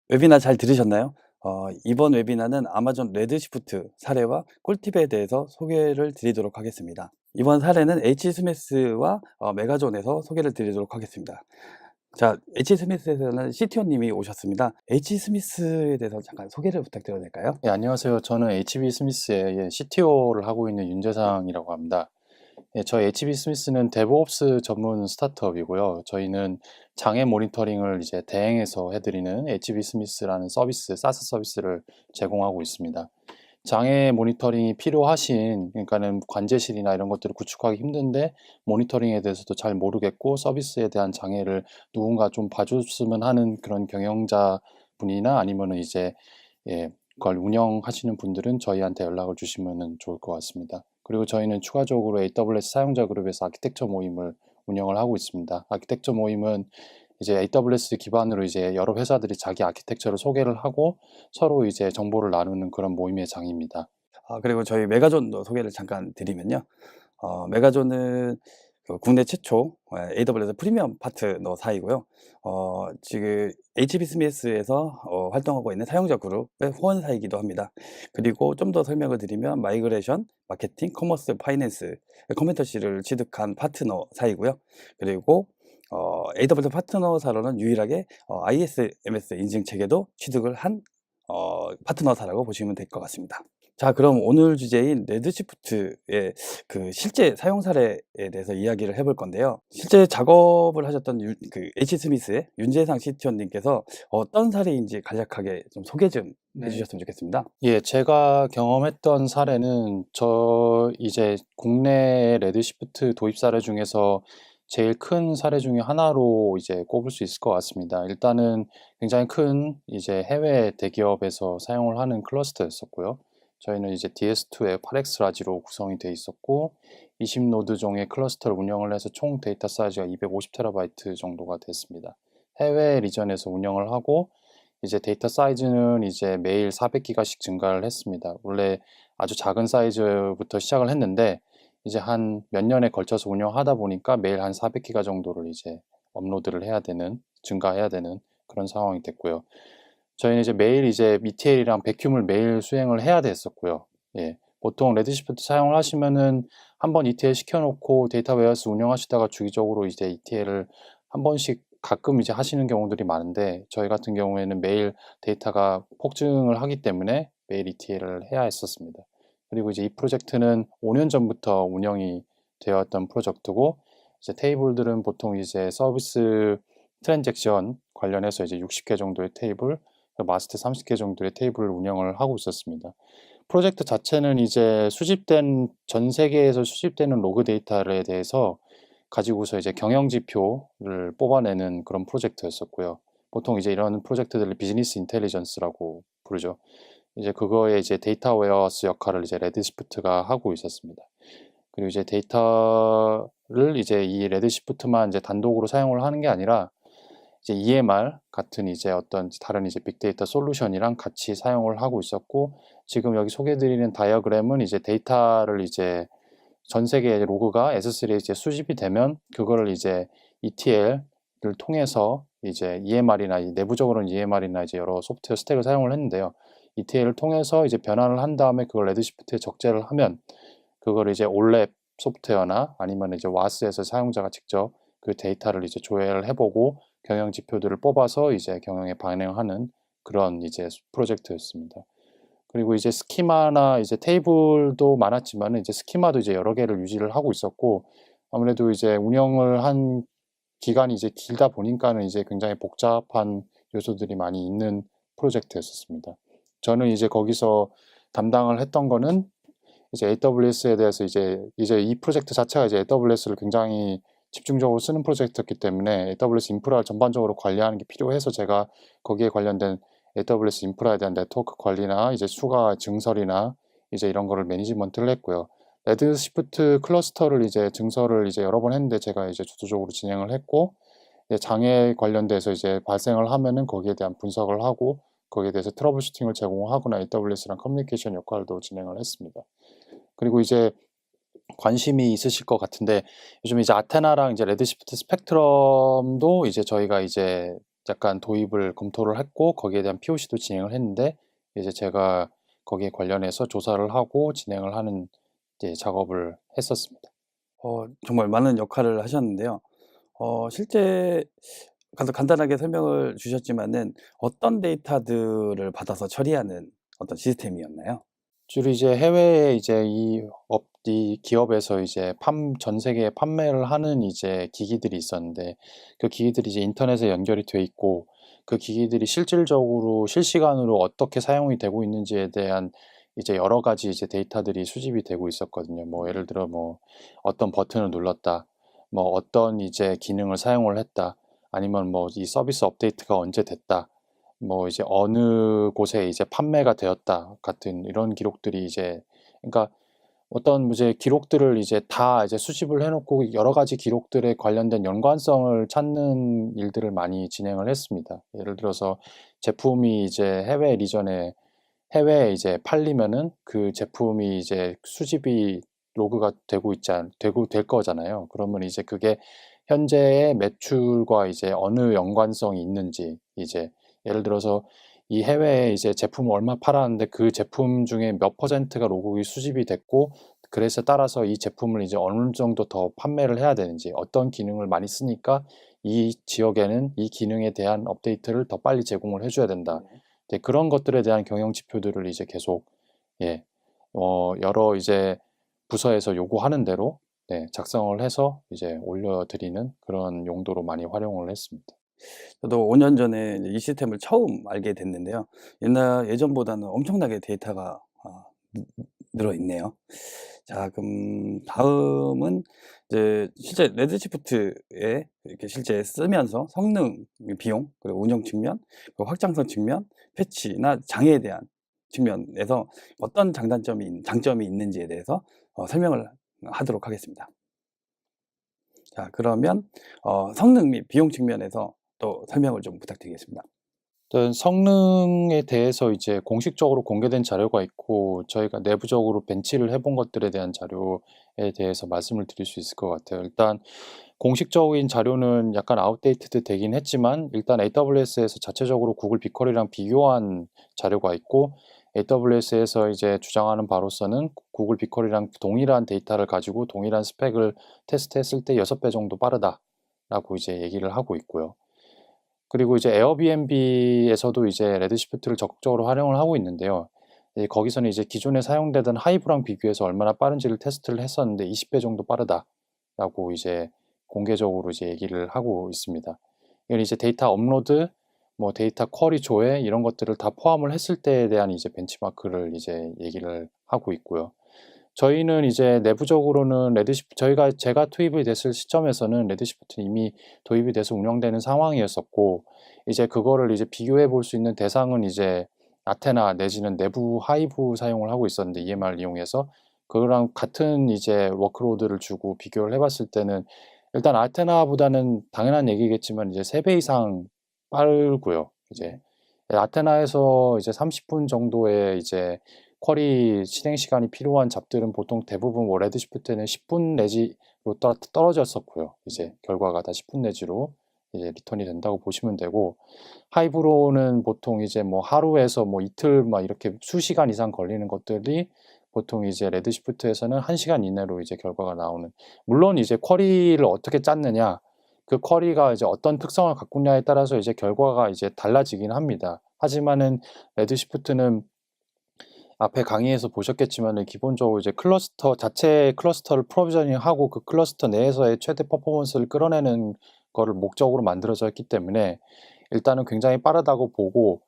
웨비나 잘 들으셨나요? 이번 웨비나는 아마존 레드시프트 사례와 꿀팁에 대해서 소개를 드리도록 하겠습니다. 이번 사례는 H 스미스와 메가존에서 소개를 드리도록 하겠습니다. 자, H 스미스에서는 CTO님이 오셨습니다. H 스미스에 대해서 잠깐 소개를 부탁드려도 될까요? 네, 안녕하세요. 저는 HB 스미스의 CTO를 하고 있는 윤재상이라고 합니다. 저희 HB 스미스는 데브옵스 전문 스타트업이고요. 저희는 장애 모니터링을 이제 대행해서 해드리는 HB 스미스라는 서비스, 사스 서비스를 제공하고 있습니다. 장애 모니터링이 필요하신, 그러니까는 관제실이나 이런 것들을 구축하기 힘든데 모니터링에 대해서도 잘 모르겠고 서비스에 대한 장애를 누군가 좀 봐줬으면 하는 그런 경영자 분이나 아니면은 이제 그걸 운영하시는 분들은 저희한테 연락을 주시면 좋을 것 같습니다. 그리고 저희는 추가적으로 AWS 사용자 그룹에서 아키텍처 모임을 운영을 하고 있습니다. 아키텍처 모임은 이제 AWS 기반으로 이제 여러 회사들이 자기 아키텍처를 소개를 하고 서로 이제 정보를 나누는 그런 모임의 장입니다. 그리고 저희 메가존도 소개를 잠깐 드리면요. 메가존은 국내 최초 AWS 프리미엄 파트너사이고요. 지금 HBS에서 활동하고 있는 사용자 그룹의 후원사이기도 합니다. 그리고 좀 더 설명을 드리면 마이그레이션, 마케팅, 커머스, 파이낸스, 커멘터시를 취득한 파트너사이고요. 그리고 AWS 파트너사로는 유일하게 ISMS 인증 체계도 취득을 한 파트너사라고 보시면 될 것 같습니다. 자, 그럼 오늘 주제인 레드시프트의 그 실제 사용 사례에 대해서 이야기를 해볼 건데요. 실제 작업을 하셨던 H 스미스의 윤재상 CTO님께서 어떤 사례인지 간략하게 좀 소개 좀 해주셨으면 좋겠습니다. 제가 경험했던 사례는 이제 국내 레드시프트 도입 사례 중에서 제일 큰 사례 중에 하나로 이제 꼽을 수 있을 것 같습니다. 일단은 굉장히 큰 이제 해외 대기업에서 사용을 하는 클러스터였었고요. 저희는 이제 DS2의 8X 라지로 구성이 되어 있었고 20노드 종의 클러스터를 운영을 해서 총 데이터 사이즈가 250TB 정도가 됐습니다. 해외 리전에서 운영을 하고 이제 데이터 사이즈는 이제 매일 400기가씩 증가를 했습니다. 원래 아주 작은 사이즈부터 시작을 했는데 이제 한 몇 년에 걸쳐서 운영하다 보니까 매일 한 400기가 정도를 이제 업로드를 해야 되는, 증가해야 되는 그런 상황이 됐고요. 저희는 이제 매일 이제 ETL이랑 백큐을 매일 수행을 해야 됐었고요. 보통 레드시프트 사용을 하시면은 한번 ETL 시켜놓고 데이터 웨어하우스 운영하시다가 주기적으로 이제 ETL을 한 번씩 가끔 이제 하시는 경우들이 많은데 저희 같은 경우에는 매일 데이터가 폭증을 하기 때문에 매일 ETL을 해야 했었습니다. 그리고 이제 이 프로젝트는 5년 전부터 운영이 되었던 프로젝트고 이제 테이블들은 보통 이제 서비스 트랜잭션 관련해서 이제 60개 정도의 테이블, 마스터 30개 정도의 테이블을 운영을 하고 있었습니다. 프로젝트 자체는 이제 전 세계에서 수집되는 로그 데이터에 대해서 가지고서 이제 경영 지표를 뽑아내는 그런 프로젝트였었고요. 보통 이제 이런 프로젝트들을 비즈니스 인텔리전스라고 부르죠. 이제 그거에 이제 데이터 웨어하우스 역할을 이제 레드시프트가 하고 있었습니다. 그리고 이제 데이터를 이제 이 레드시프트만 이제 단독으로 사용을 하는 게 아니라 이제 EMR 같은 이제 어떤 다른 이제 빅데이터 솔루션이랑 같이 사용을 하고 있었고 지금 여기 소개드리는 다이어그램은 이제 데이터를 이제 전 세계 로그가 S3에 이제 수집이 되면 그거를 이제 ETL을 통해서 이제 EMR이나 내부적으로는 EMR이나 이제 여러 소프트웨어 스택을 사용을 했는데요. ETL을 통해서 이제 변환을 한 다음에 그걸 레드시프트에 적재를 하면 그걸 이제 올랩 소프트웨어나 아니면 이제 와스에서 사용자가 직접 그 데이터를 이제 조회를 해보고 경영 지표들을 뽑아서 이제 경영에 반영하는 그런 이제 프로젝트였습니다. 그리고 이제 스키마나 이제 테이블도 많았지만 이제 스키마도 이제 여러 개를 유지를 하고 있었고 아무래도 이제 운영을 한 기간이 이제 길다 보니까는 이제 굉장히 복잡한 요소들이 많이 있는 프로젝트였었습니다. 저는 이제 거기서 담당을 했던 거는 이제 AWS에 대해서 이제 이 프로젝트 자체가 이제 AWS를 굉장히 집중적으로 쓰는 프로젝트였기 때문에 AWS 인프라를 전반적으로 관리하는 게 필요해서 제가 거기에 관련된 AWS 인프라에 대한 네트워크 관리나 이제 수가 증설이나 이제 이런 거를 매니지먼트를 했고요. 레드시프트 클러스터를 이제 증설을 이제 여러 번 했는데 제가 이제 주도적으로 진행을 했고 장애 관련돼서 이제 발생을 하면은 거기에 대한 분석을 하고 거기에 대해서 트러블 슈팅을 제공하거나 AWS랑 커뮤니케이션 역할도 진행을 했습니다. 그리고 이제 관심이 있으실 것 같은데 요즘 이제 아테나랑 이제 레드시프트 스펙트럼도 이제 저희가 이제 약간 도입을 검토를 했고 거기에 대한 POC도 진행을 했는데 이제 제가 거기에 관련해서 조사를 하고 진행을 하는 이제 작업을 했었습니다. 정말 많은 역할을 하셨는데요. 실제 간단하게 설명을 주셨지만은 어떤 데이터들을 받아서 처리하는 어떤 시스템이었나요? 주로 이제 해외에 이제 이 기업에서 이제 전 세계에 판매를 하는 이제 기기들이 있었는데 그 기기들이 이제 인터넷에 연결이 돼 있고 그 기기들이 실질적으로 실시간으로 어떻게 사용이 되고 있는지에 대한 이제 여러 가지 이제 데이터들이 수집이 되고 있었거든요. 뭐 예를 들어 뭐 어떤 버튼을 눌렀다, 뭐 어떤 이제 기능을 사용을 했다, 아니면 뭐 이 서비스 업데이트가 언제 됐다, 뭐 이제 어느 곳에 이제 판매가 되었다 같은 이런 기록들이 이제 그러니까 어떤 이제 기록들을 이제 다 이제 수집을 해놓고 여러 가지 기록들에 관련된 연관성을 찾는 일들을 많이 진행을 했습니다. 예를 들어서 제품이 이제 해외에 이제 팔리면은 그 제품이 이제 수집이 로그가 되고 될 거잖아요. 그러면 이제 그게 현재의 매출과 이제 어느 연관성이 있는지 이제 예를 들어서 이 해외에 이제 제품을 얼마 팔았는데 그 제품 중에 몇 퍼센트가 로그가 수집이 됐고 그래서 따라서 이 제품을 이제 어느 정도 더 판매를 해야 되는지 어떤 기능을 많이 쓰니까 이 지역에는 이 기능에 대한 업데이트를 더 빨리 제공을 해줘야 된다. 네. 네, 그런 것들에 대한 경영 지표들을 이제 계속 예, 여러 이제 부서에서 요구하는 대로 네, 작성을 해서 이제 올려드리는 그런 용도로 많이 활용을 했습니다. 저도 5년 전에 이제 이 시스템을 처음 알게 됐는데요. 예전보다는 엄청나게 데이터가 느 늘어 있네요. 자, 그럼 다음은 이제 실제 레드시프트에 이렇게 실제 쓰면서 성능, 비용, 그리고 운영 측면, 그리고 확장성 측면, 패치나 장애에 대한 측면에서 어떤 장점이 있는지에 대해서 설명을 하도록 하겠습니다. 자, 그러면 성능 및 비용 측면에서 또 설명을 좀 부탁드리겠습니다. 일단 성능에 대해서 이제 공식적으로 공개된 자료가 있고 저희가 내부적으로 벤치를 해본 것들에 대한 자료에 대해서 말씀을 드릴 수 있을 것 같아요. 일단 공식적인 자료는 약간 아웃데이트드 되긴 했지만 일단 AWS에서 자체적으로 구글 빅쿼리랑 비교한 자료가 있고 AWS에서 이제 주장하는 바로서는 구글 빅쿼리랑 동일한 데이터를 가지고 동일한 스펙을 테스트했을 때 6배 정도 빠르다라고 이제 얘기를 하고 있고요. 그리고 이제 에어비앤비에서도 이제 레드시프트를 적극적으로 활용을 하고 있는데요. 거기서는 이제 기존에 사용되던 하이브랑 비교해서 얼마나 빠른지를 테스트를 했었는데 20배 정도 빠르다라고 이제 공개적으로 이제 얘기를 하고 있습니다. 이건 이제 데이터 업로드, 뭐 데이터 쿼리 조회 이런 것들을 다 포함을 했을 때에 대한 이제 벤치마크를 이제 얘기를 하고 있고요. 저희는 이제 내부적으로는 제가 투입이 됐을 시점에서는 레드시프트는 이미 도입이 돼서 운영되는 상황이었었고 이제 그거를 이제 비교해 볼 수 있는 대상은 이제 아테나 내지는 내부 하이브 사용을 하고 있었는데 EMR 이용해서 그거랑 같은 이제 워크로드를 주고 비교를 해봤을 때는 일단 아테나보다는 당연한 얘기겠지만 이제 3배 이상 빠르고요. 이제 아테나에서 이제 30분 정도의 이제 쿼리 실행 시간이 필요한 잡들은 보통 대부분 뭐 레드시프트는 10분 내지로 떨어졌었고요. 이제 결과가 다 10분 내지로 이제 리턴이 된다고 보시면 되고 하이브로는 보통 이제 뭐 하루에서 뭐 이틀 막 이렇게 수시간 이상 걸리는 것들이 보통 이제 레드시프트에서는 1시간 이내로 이제 결과가 나오는 물론 이제 쿼리를 어떻게 짰느냐 그 쿼리가 이제 어떤 특성을 갖고 있냐에 따라서 이제 결과가 이제 달라지긴 합니다. 하지만은 레드시프트는 앞에 강의에서 보셨겠지만은 기본적으로 이제 자체 클러스터를 프로비저닝하고 그 클러스터 내에서의 최대 퍼포먼스를 끌어내는 거를 목적으로 만들어져 있기 때문에 일단은 굉장히 빠르다고 보고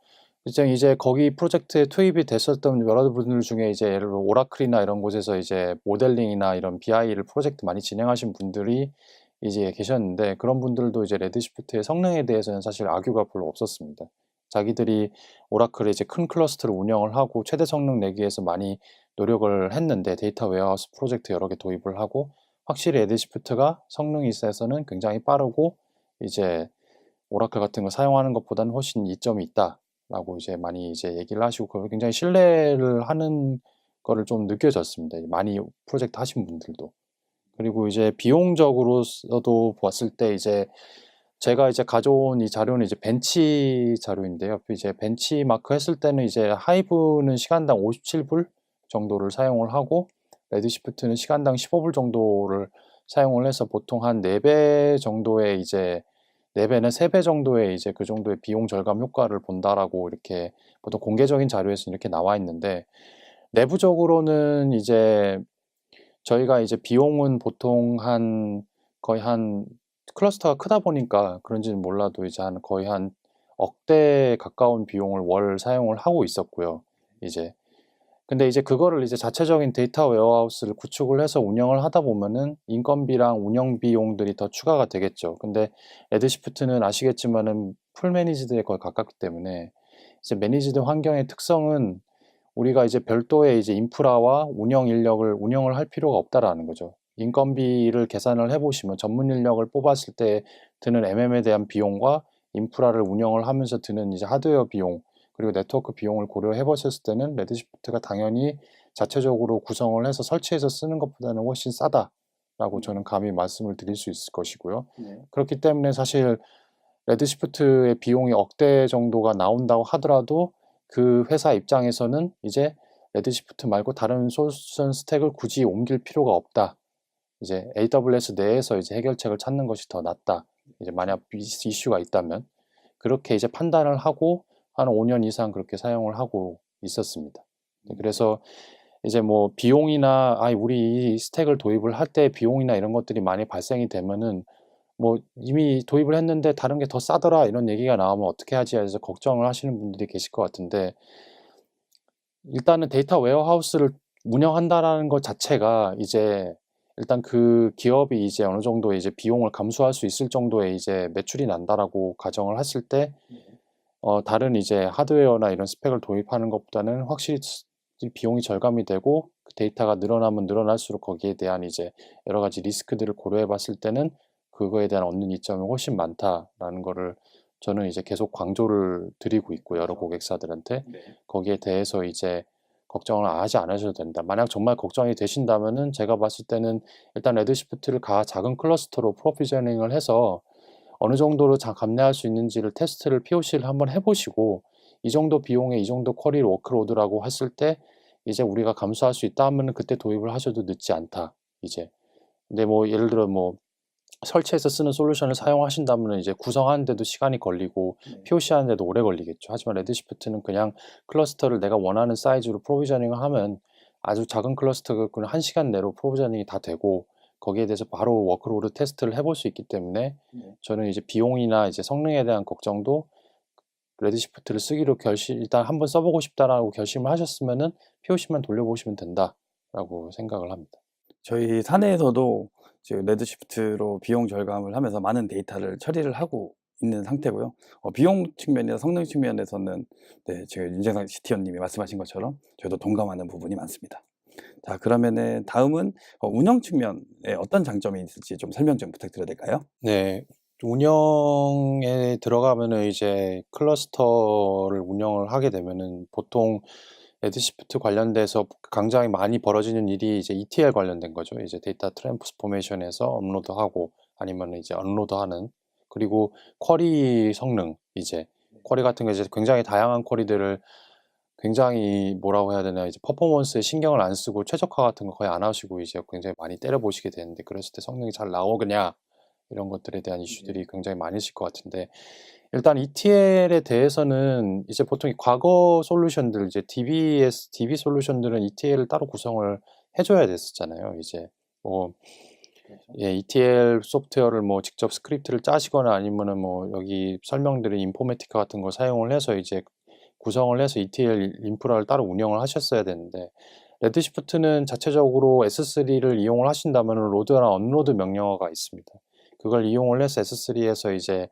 이제 거기 프로젝트에 투입이 됐었던 여러분들 중에 이제 예를 들어 오라클이나 이런 곳에서 이제 모델링이나 이런 BI를 프로젝트 많이 진행하신 분들이 이제 계셨는데 그런 분들도 이제 레드시프트의 성능에 대해서는 사실 악유가 별로 없었습니다. 자기들이 오라클에 이제 큰 클러스터를 운영을 하고 최대 성능 내기 위해서 많이 노력을 했는데 데이터 웨어하우스 프로젝트 여러 개 도입을 하고 확실히 레드시프트가 성능에 있어서는 굉장히 빠르고 이제 오라클 같은 거 사용하는 것보다는 훨씬 이점이 있다라고 이제 많이 이제 얘기를 하시고 그걸 굉장히 신뢰를 하는 거를 좀 느껴졌습니다. 많이 프로젝트 하신 분들도. 그리고 이제 비용적으로서도 봤을 때 이제 제가 이제 가져온 이 자료는 이제 벤치 자료인데요. 이제 벤치마크 했을 때는 이제 하이브는 시간당 57불 정도를 사용을 하고 레드시프트는 시간당 15불 정도를 사용을 해서 보통 한 4배 정도의 이제 4배는 3배 정도의 이제 그 정도의 비용 절감 효과를 본다라고 이렇게 보통 공개적인 자료에서 이렇게 나와 있는데, 내부적으로는 이제 저희가 이제 비용은 보통 거의 한 클러스터가 크다 보니까 그런지는 몰라도 이제 거의 한 억대에 가까운 비용을 월 사용을 하고 있었고요. 이제 근데 이제 그거를 이제 자체적인 데이터 웨어하우스를 구축을 해서 운영을 하다 보면은 인건비랑 운영 비용들이 더 추가가 되겠죠. 근데 레드시프트는 아시겠지만은 풀 매니지드에 거의 가깝기 때문에 이제 매니지드 환경의 특성은 우리가 이제 별도의 이제 인프라와 운영 인력을 운영을 할 필요가 없다라는 거죠. 인건비를 계산을 해보시면 전문 인력을 뽑았을 때 드는 MM에 대한 비용과 인프라를 운영을 하면서 드는 이제 하드웨어 비용, 그리고 네트워크 비용을 고려해 보셨을 때는 레드시프트가 당연히 자체적으로 구성을 해서 설치해서 쓰는 것보다는 훨씬 싸다라고 저는 감히 말씀을 드릴 수 있을 것이고요. 네. 그렇기 때문에 사실 레드시프트의 비용이 억대 정도가 나온다고 하더라도 그 회사 입장에서는 이제 레드시프트 말고 다른 솔루션 스택을 굳이 옮길 필요가 없다. 이제 AWS 내에서 이제 해결책을 찾는 것이 더 낫다. 이제 만약 이슈가 있다면 그렇게 이제 판단을 하고 한 5년 이상 그렇게 사용을 하고 있었습니다. 그래서 이제 뭐 비용이나 우리 이 스택을 도입을 할 때 비용이나 이런 것들이 많이 발생이 되면은 뭐 이미 도입을 했는데 다른 게 더 싸더라 이런 얘기가 나오면 어떻게 하지 해서 걱정을 하시는 분들이 계실 것 같은데, 일단은 데이터 웨어하우스를 운영한다라는 것 자체가 이제 일단 그 기업이 이제 어느 정도 이제 비용을 감수할 수 있을 정도의 이제 매출이 난다라고 가정을 했을 때 다른 이제 하드웨어나 이런 스펙을 도입하는 것보다는 확실히 비용이 절감이 되고 그 데이터가 늘어나면 늘어날수록 거기에 대한 이제 여러 가지 리스크들을 고려해 봤을 때는 그거에 대한 얻는 이점이 훨씬 많다라는 거를 저는 이제 계속 강조를 드리고 있고, 여러 고객사들한테 네. 거기에 대해서 이제 걱정을 하지 않으셔도 된다. 만약 정말 걱정이 되신다면은 제가 봤을 때는 일단 레드시프트를 작은 클러스터로 프로비저닝을 해서 어느 정도로 감내할 수 있는지를 테스트를 POC를 한번 해보시고, 이 정도 비용에 이 정도 쿼리 워크로드라고 했을 때 이제 우리가 감수할 수 있다 하면은 그때 도입을 하셔도 늦지 않다. 이제 근데 뭐 예를 들어 뭐 설치해서 쓰는 솔루션을 사용하신다면 이제 구성하는데도 시간이 걸리고 네. POC 하는데도 오래 걸리겠죠. 하지만 레드시프트는 그냥 클러스터를 내가 원하는 사이즈로 프로비저닝을 하면 아주 작은 클러스터가 그냥 1시간 내로 프로비저닝이 다 되고 거기에 대해서 바로 워크로드 테스트를 해볼 수 있기 때문에 네. 저는 이제 비용이나 이제 성능에 대한 걱정도 레드시프트를 쓰기로 일단 한번 써보고 싶다라고 결심을 하셨으면은 POC만 돌려보시면 된다라고 생각을 합니다. 저희 사내에서도 지금 레드시프트로 비용 절감을 하면서 많은 데이터를 처리를 하고 있는 상태고요. 비용 측면이나 성능 측면에서는 네, 지금 윤재상 CTO님이 말씀하신 것처럼 저희도 동감하는 부분이 많습니다. 자, 그러면은 다음은 운영 측면에 어떤 장점이 있을지 좀 설명 좀 부탁드려도 될까요? 네. 운영에 들어가면은 이제 클러스터를 운영을 하게 되면은 보통 레드시프트 관련돼서 굉장히 많이 벌어지는 일이 이제 ETL 관련된 거죠. 이제 데이터 트랜스포메이션에서 업로드하고 아니면 이제 언로드하는, 그리고 쿼리 성능, 이제 쿼리 같은 게 이제 굉장히 다양한 쿼리들을 굉장히 뭐라고 해야 되나, 이제 퍼포먼스에 신경을 안 쓰고 최적화 같은 거 거의 안 하시고 이제 굉장히 많이 때려 보시게 되는데, 그랬을 때 성능이 잘 나오느냐 이런 것들에 대한 이슈들이 굉장히 많으실 것 같은데, 일단 ETL에 대해서는 이제 보통 과거 솔루션들, 이제 DB 솔루션들은 ETL을 따로 구성을 해줘야 됐었잖아요. 이제 뭐 예, ETL 소프트웨어를 뭐 직접 스크립트를 짜시거나 아니면은 뭐 여기 설명드린 인포메티카 같은 걸 사용을 해서 이제 구성을 해서 ETL 인프라를 따로 운영을 하셨어야 되는데, 레드시프트는 자체적으로 S3를 이용을 하신다면 로드랑 언로드 명령어가 있습니다. 그걸 이용을 해서 S3에서 이제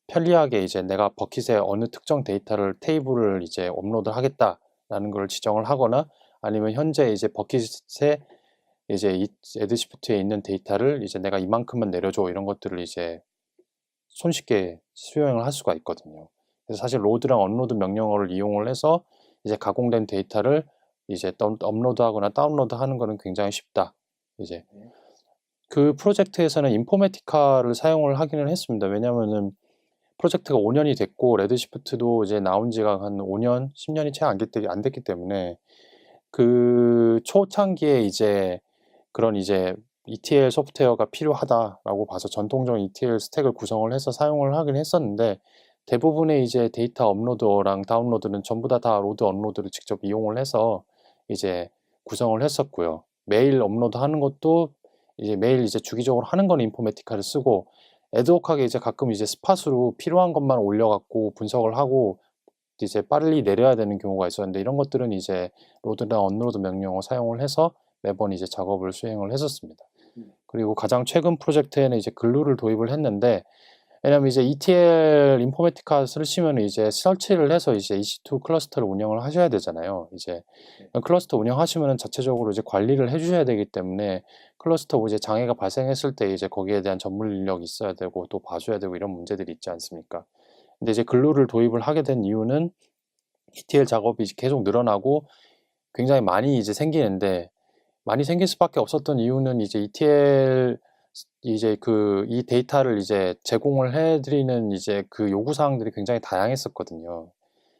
편리하게 이제 내가 버킷에 어느 특정 데이터를 테이블을 이제 업로드 하겠다라는 걸 지정을 하거나, 아니면 현재 이제 버킷에 이제 이 레드시프트에 있는 데이터를 이제 내가 이만큼만 내려줘 이런 것들을 이제 손쉽게 수행을 할 수가 있거든요. 그래서 사실 로드랑 언로드 명령어를 이용을 해서 이제 가공된 데이터를 이제 업로드하거나 다운로드하는 거는 굉장히 쉽다. 이제 그 프로젝트에서는 인포메티카를 사용을 하기는 했습니다. 왜냐면은 프로젝트가 5년이 됐고 레드시프트도 이제 나온 지가 한 5년, 10년이 채 안 됐기 때문에 그 초창기에 이제 그런 이제 ETL 소프트웨어가 필요하다라고 봐서 전통적인 ETL 스택을 구성을 해서 사용을 하긴 했었는데 대부분의 이제 데이터 업로드랑 다운로드는 전부 다 로드 언로드를 직접 이용을 해서 이제 구성을 했었고요. 메일 업로드 하는 것도 이제 메일 이제 주기적으로 하는 건 인포메티카를 쓰고 애드호크하게 이제 가끔 이제 스팟으로 필요한 것만 올려갖고 분석을 하고 이제 빨리 내려야 되는 경우가 있었는데 이런 것들은 이제 로드나 언로드 명령어 사용을 해서 매번 이제 작업을 수행을 했었습니다. 그리고 가장 최근 프로젝트에는 이제 글루를 도입을 했는데 왜냐면 이제 ETL 인포메티카 쓰시면 이제 설치를 해서 이제 EC2 클러스터를 운영을 하셔야 되잖아요. 이제 클러스터 운영하시면 자체적으로 이제 관리를 해주셔야 되기 때문에 클러스터 이제 장애가 발생했을 때 이제 거기에 대한 전문 인력이 있어야 되고 또 봐줘야 되고 이런 문제들이 있지 않습니까? 근데 이제 글루를 도입을 하게 된 이유는 ETL 작업이 계속 늘어나고 굉장히 많이 이제 생기는데 많이 생길 수밖에 없었던 이유는 이제 ETL 이제 이 데이터를 이제 제공을 해드리는 이제 그 요구 사항들이 굉장히 다양했었거든요.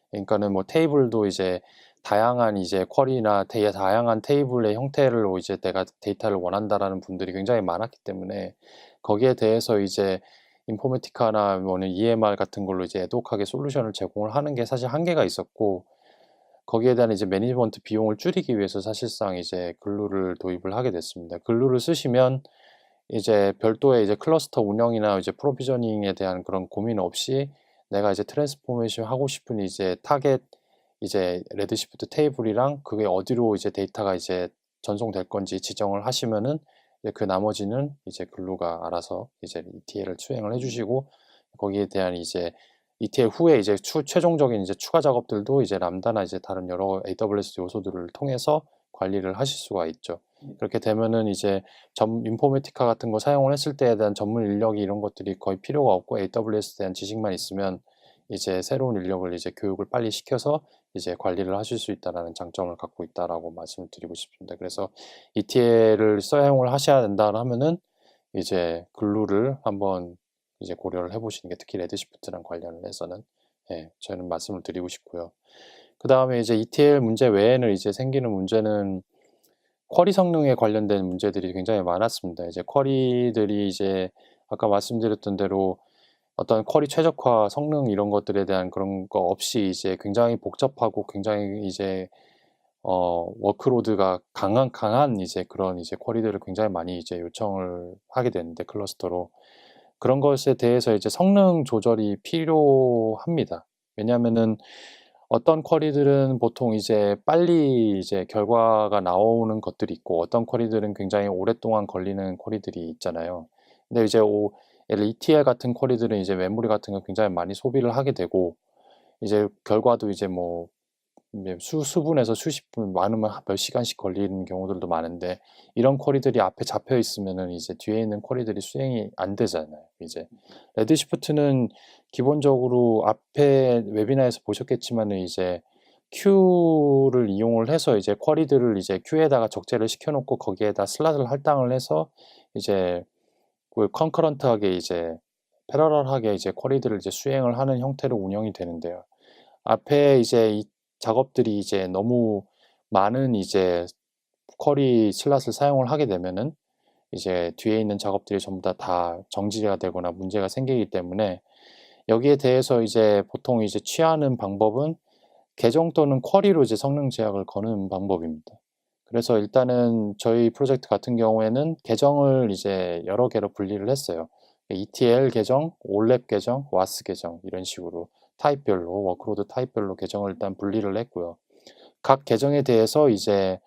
그러니까는 뭐 테이블도 이제 다양한 이제 쿼리나 다양한 테이블의 형태로 이제 내가 데이터를 원한다라는 분들이 굉장히 많았기 때문에 거기에 대해서 이제 인포메티카나 뭐는 EMR 같은 걸로 이제 애독하게 솔루션을 제공을 하는 게 사실 한계가 있었고 거기에 대한 이제 매니지먼트 비용을 줄이기 위해서 사실상 이제 글루를 도입을 하게 됐습니다. 글루를 쓰시면 이제 별도의 이제 클러스터 운영이나 이제 프로비저닝에 대한 그런 고민 없이 내가 이제 트랜스포메이션 하고 싶은 이제 타겟 이제 레드시프트 테이블이랑 그게 어디로 이제 데이터가 이제 전송될 건지 지정을 하시면은 이제 그 나머지는 이제 글루가 알아서 이제 ETL을 수행을 해주시고 거기에 대한 이제 ETL 후에 이제 최종적인 이제 추가 작업들도 이제 람다나 이제 다른 여러 AWS 요소들을 통해서 관리를 하실 수가 있죠. 그렇게 되면은 이제 인포메티카 같은 거 사용을 했을 때에 대한 전문 인력이 이런 것들이 거의 필요가 없고 AWS에 대한 지식만 있으면 이제 새로운 인력을 이제 교육을 빨리 시켜서 이제 관리를 하실 수 있다라는 장점을 갖고 있다라고 말씀을 드리고 싶습니다. 그래서 ETL을 사용을 하셔야 된다 하면은 이제 글루를 한번 이제 고려를 해보시는 게 특히 레드시프트랑 관련을 해서는 저는 말씀을 드리고 싶고요. 그 다음에 이제 ETL 문제 외에는 이제 생기는 문제는 쿼리 성능에 관련된 문제들이 굉장히 많았습니다. 이제 쿼리들이 이제 아까 말씀드렸던 대로 어떤 쿼리 최적화 성능 이런 것들에 대한 그런 거 없이 이제 굉장히 복잡하고 굉장히 이제 워크로드가 강한 이제 그런 이제 쿼리들을 굉장히 많이 이제 요청을 하게 되는데 클러스터로 그런 것에 대해서 이제 성능 조절이 필요합니다. 왜냐하면은 어떤 쿼리들은 보통 이제 빨리 이제 결과가 나오는 것들이 있고 어떤 쿼리들은 굉장히 오랫동안 걸리는 쿼리들이 있잖아요. 근데 이제 예를 ETL 같은 쿼리들은 이제 메모리 같은 거 굉장히 많이 소비를 하게 되고 이제 결과도 이제 뭐 수분에서 수십 분 많으면 몇 시간씩 걸리는 경우들도 많은데 이런 쿼리들이 앞에 잡혀 있으면은 이제 뒤에 있는 쿼리들이 수행이 안 되잖아요. 이제 레드시프트는 기본적으로 앞에 웨비나에서 보셨겠지만은 이제 큐를 이용을 해서 이제 쿼리들을 이제 큐에다가 적재를 시켜놓고 거기에다 슬롯을 할당을 해서 이제 그 컨커런트하게 이제 패러럴하게 이제 쿼리들을 이제 수행을 하는 형태로 운영이 되는데요. 앞에 이제 이 작업들이 이제 너무 많은 이제 쿼리 슬롯을 사용을 하게 되면은 이제 뒤에 있는 작업들이 전부 다 정지가 되거나 문제가 생기기 때문에 여기에 대해서 이제 보통 이제 취하는 방법은 계정 또는 쿼리로 이제 성능 제약을 거는 방법입니다. 그래서 일단은 저희 프로젝트 같은 경우에는 계정을 이제 여러 개로 분리를 했어요. ETL 계정, 올랩 계정, 와스 계정 이런 식으로 타입별로 워크로드 타입별로 계정을 일단 분리를 했고요. 각 계정에 대해서 이제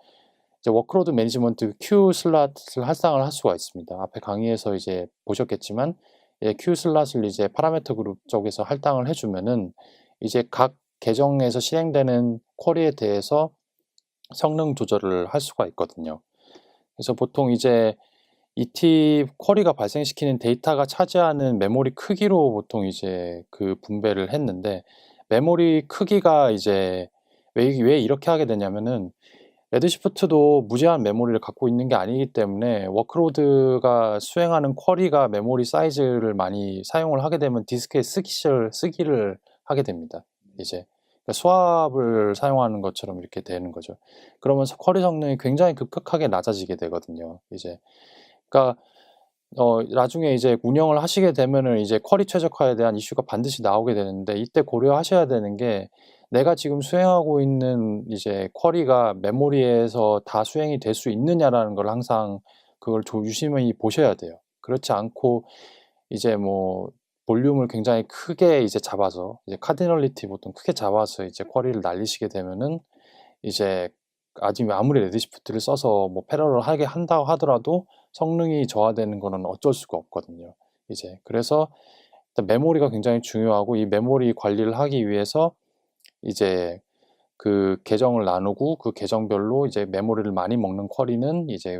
워크로드 매니지먼트 큐 슬롯을 할당을 할 수가 있습니다. 앞에 강의에서 이제 보셨겠지만 큐 슬롯을 이제 파라미터 그룹 쪽에서 할당을 해주면은 이제 각 계정에서 실행되는 쿼리에 대해서 성능 조절을 할 수가 있거든요. 그래서 보통 이제 쿼리가 발생시키는 데이터가 차지하는 메모리 크기로 보통 이제 그 분배를 했는데 메모리 크기가 이제 왜 이렇게 하게 되냐면은 레드시프트도 무제한 메모리를 갖고 있는 게 아니기 때문에 워크로드가 수행하는 쿼리가 메모리 사이즈를 많이 사용을 하게 되면 디스크에 쓰기를 하게 됩니다. 이제 그러니까 수압을 사용하는 것처럼 이렇게 되는 거죠. 그러면서 쿼리 성능이 굉장히 급격하게 낮아지게 되거든요. 이제 그러니까 나중에 이제 운영을 하시게 되면은 이제 쿼리 최적화에 대한 이슈가 반드시 나오게 되는데, 이때 고려하셔야 되는 게 내가 지금 수행하고 있는 이제 쿼리가 메모리에서 다 수행이 될 수 있느냐라는 걸 항상 그걸 유심히 보셔야 돼요. 그렇지 않고 이제 뭐 볼륨을 굉장히 크게 이제 잡아서, 이제 카디널리티 보통 크게 잡아서 이제 쿼리를 날리시게 되면은 이제 아무리 레드시프트를 써서 뭐 패러럴 하게 한다고 하더라도 성능이 저하되는 거는 어쩔 수가 없거든요. 이제 그래서 일단 메모리가 굉장히 중요하고, 이 메모리 관리를 하기 위해서 이제 그 계정을 나누고 그 계정별로 이제 메모리를 많이 먹는 쿼리는 이제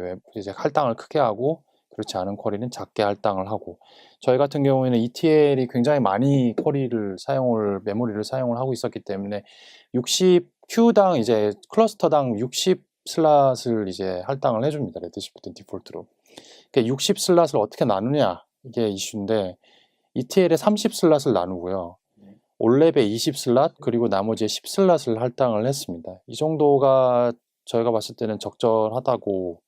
할당을 크게 하고, 그렇지 않은 쿼리는 작게 할당을 하고, 저희 같은 경우에는 ETL이 굉장히 많이 메모리를 사용을 하고 있었기 때문에 60Q당 이제 클러스터당 60 슬롯을 이제 할당을 해줍니다. 레드시프트 디폴트로. 그러니까 60 슬롯을 어떻게 나누냐, 이게 이슈인데, ETL에 30 슬롯을 나누고요. 올랩에 20 슬롯, 그리고 나머지에 10 슬롯을 할당을 했습니다. 이 정도가 저희가 봤을 때는 적절하다고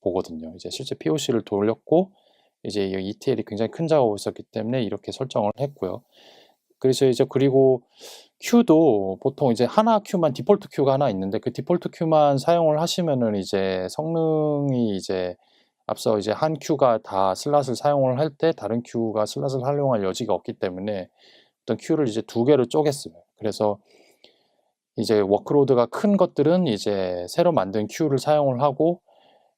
보거든요. 이제 실제 POC를 돌렸고, 이제 ETL이 굉장히 큰 작업을 했었기 때문에 이렇게 설정을 했고요. 그래서 이제 그리고 큐도 보통 이제 하나 큐만, 디폴트 큐가 하나 있는데 그 디폴트 큐만 사용을 하시면은 이제 성능이 이제 앞서 이제 한 큐가 다 슬롯을 사용을 할 때 다른 큐가 슬롯을 활용할 여지가 없기 때문에 어떤 큐를 이제 두 개로 쪼갰어요. 그래서 이제 워크로드가 큰 것들은 이제 새로 만든 큐를 사용을 하고,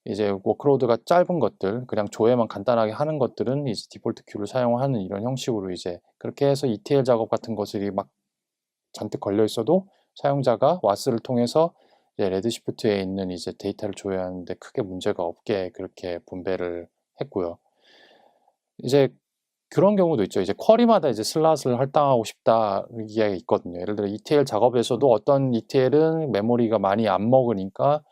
이제 워크로드가 짧은 것들, 그냥 조회만 간단하게 하는 것들은 이제 디폴트 큐를 사용하는 이런 형식으로 이제 그렇게 해서 ETL 작업 같은 것들이 막 잔뜩 걸려 있어도 사용자가 와스를 통해서 이제 레드시프트에 있는 이제 데이터를 조회하는데 크게 문제가 없게 그렇게 분배를 했고요. 이제 그런 경우도 있죠. 이제 쿼리마다 이제 슬롯을 할당하고 싶다, 이게 있거든요. 예를 들어 ETL 작업에서도 어떤 ETL은 메모리가 많이 안 먹으니까